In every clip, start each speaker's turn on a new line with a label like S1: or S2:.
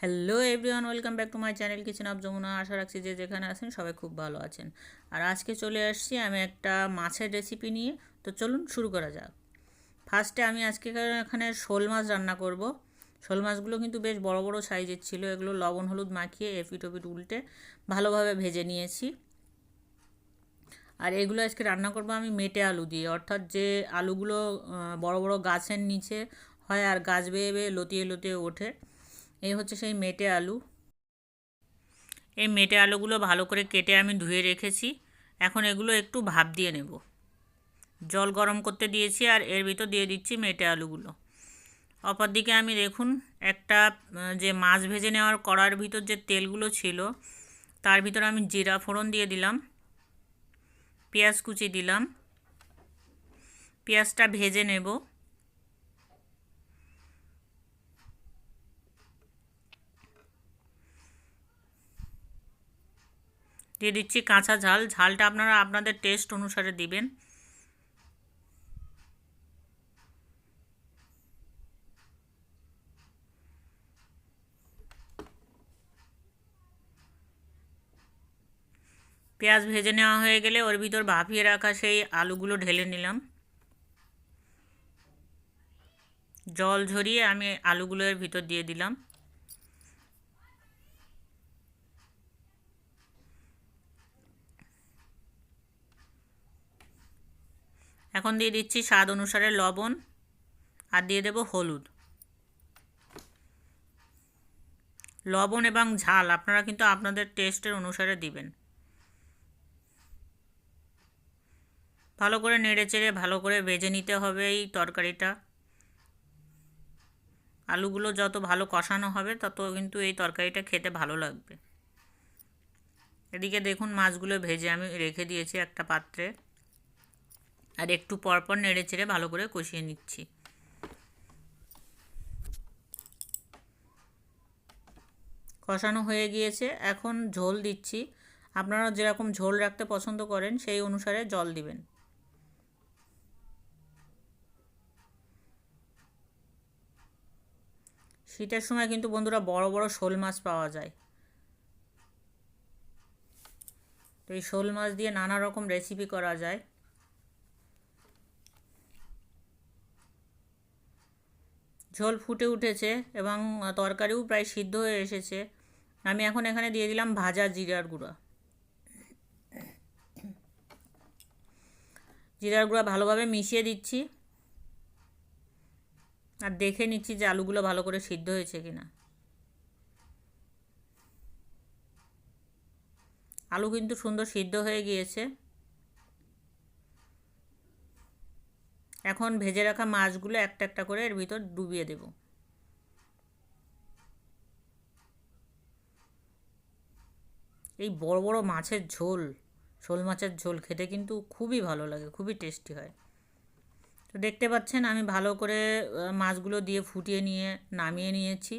S1: Hello everyone, welcome back to my channel kitchen of Jamuna. আশা রাখছি যে যেখানে আছেন সবাই খুব ভালো আছেন। আর আজকে চলে আসছি আমি একটা মাছের রেসিপি নিয়ে। তো চলুন শুরু করা যাক। ফার্স্টে আমি আজকে এখানে শোল মাছ রান্না করব। শোল মাছগুলো কিন্তু বেশ বড় বড় সাইজের ছিল। এগুলো লবণ হলুদ মাখিয়ে এপিট ওপিট উল্টে ভালোভাবে ভেজে নিয়েছি। আর এগুলো আজকে রান্না করব আমি মেটে আলু দিয়ে, অর্থাৎ যে আলুগুলো বড় বড় গাছের নিচে হয় আর গাছ বেয়ে বেয়ে লতিয়ে লতিয়ে ওঠে, এই হচ্ছে সেই মেটে আলু। এই মেটে আলুগুলো ভালো করে কেটে আমি ধুয়ে রেখেছি। এখন এগুলো একটু ভাপ দিয়ে নেব। জল গরম করতে দিয়েছি আর এর ভিতর দিয়ে দিচ্ছি মেটে আলুগুলো। অপরদিকে আমি দেখুন একটা যে মাছ ভেজে নেওয়ার কড়ার ভিতর যে তেলগুলো ছিল তার ভিতর আমি জিরা ফোড়ন দিয়ে দিলাম, পেঁয়াজ কুচি দিলাম, পেঁয়াজটা ভেজে নেব। দিয়ে দিচ্ছি কাঁচা ঝাল, ঝালটা আপনারা আপনাদের টেস্ট অনুসারে দিবেন। পেঁয়াজ ভেজে নেওয়া হয়ে গেলে ওর ভিতর ভাপিয়ে রাখা সেই আলুগুলো ঢেলে নিলাম। জল ঝরিয়ে আমি আলুগুলো এর ভিতর দিয়ে দিলাম। এখন দিয়ে দিচ্ছি স্বাদ অনুসারে লবণ আর দিয়ে দেব হলুদ। লবণ এবং ঝাল আপনারা কিন্তু আপনাদের টেস্টের অনুসারে দিবেন। ভালো করে নেড়েচেড়ে ভালো করে ভেজে নিতে হবে এই তরকারিটা। আলুগুলো যত ভালো কষানো হবে তত কিন্তু এই তরকারিটা খেতে ভালো লাগবে। এদিকে দেখুন মাছগুলো ভেজে আমি রেখে দিয়েছি একটা পাত্রে, আর একটু পরপর নেড়েচেড়ে ভালো করে কষিয়ে নিচ্ছি। কষানো হয়ে গিয়েছে, এখন ঝোল দিচ্ছি। আপনারা যেরকম ঝোল রাখতে পছন্দ করেন সেই অনুসারে জল দিবেন। শীতের সময় কিন্তু বন্ধুরা বড় বড় শোল মাছ পাওয়া যায়। তো এই শোল মাছ দিয়ে নানা রকম রেসিপি করা যায়। ঝোল ফুটে উঠেছে এবং তরকারিও প্রায় সিদ্ধ হয়ে এসেছে। আমি এখন এখানে দিয়ে দিলাম ভাজা জিরার গুঁড়া। জিরার গুঁড়া ভালোভাবে মিশিয়ে দিচ্ছি আর দেখে নিচ্ছি যে আলুগুলো ভালো করে সিদ্ধ হয়েছে কিনা। আলু কিন্তু সুন্দর সিদ্ধ হয়ে গিয়েছে। এখন ভেজে রাখা মাছগুলো একটা একটা করে এর ভিতর ডুবিয়ে দেব। এই বড় বড় মাছের ঝোল, শোল মাছের ঝোল খেতে কিন্তু খুবই ভালো লাগে, খুবই টেস্টি হয়। তো দেখতে পাচ্ছেন আমি ভালো করে মাছগুলো দিয়ে ফুটিয়ে নিয়ে নামিয়ে নিয়েছি।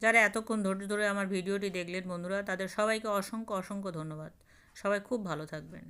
S1: যারা এতক্ষণ ধৈর্য ধরে আমার ভিডিওটি দেখলেন বন্ধুরা, তাদের সবাইকে অসংখ্য অসংখ্য ধন্যবাদ। সবাই খুব ভালো থাকবেন।